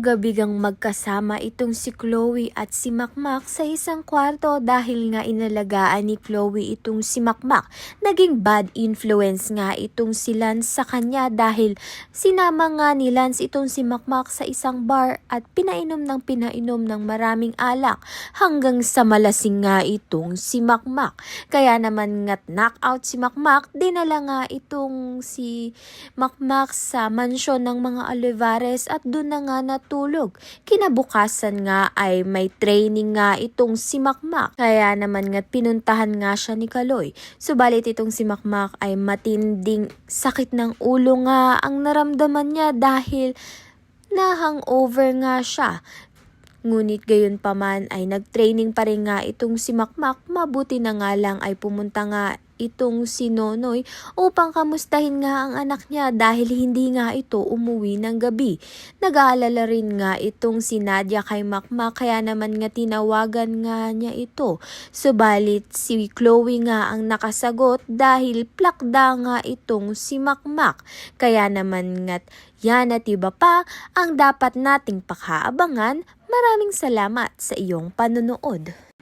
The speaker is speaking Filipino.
gabi-gang magkasama itong si Chloe at si Makmak sa isang kwarto dahil nga inalagaan ni Chloe itong si Makmak. Naging bad influence nga itong si Lance sa kanya dahil sinama nga ni Lance itong si Makmak sa isang bar at pinainom ng maraming alak hanggang sa malasing nga itong si Makmak. Kaya naman nga't knockout si Makmak, dinala nga itong si Makmak sa mansyon ng mga Olivares at doon na nga natulog. Kinabukasan nga ay may training nga itong si Makmak. Kaya naman nga pinuntahan nga siya ni Kaloy. Subalit itong si Makmak ay matinding sakit ng ulo nga ang naramdaman niya dahil na-hangover nga siya. Ngunit gayon pa man ay nag-training pa rin nga itong si Makmak. Mabuti na nga lang ay pumunta nga itong si Nonoy upang kamustahin nga ang anak niya dahil hindi nga ito umuwi ng gabi. Nag-aalala rin nga itong si Nadia kay Makmak kaya naman nga tinawagan nga niya ito. Subalit si Chloe nga ang nakasagot dahil plakda nga itong si Makmak. Kaya naman nga yan at iba pa ang dapat nating pakaabangan. Maraming salamat sa iyong panonood.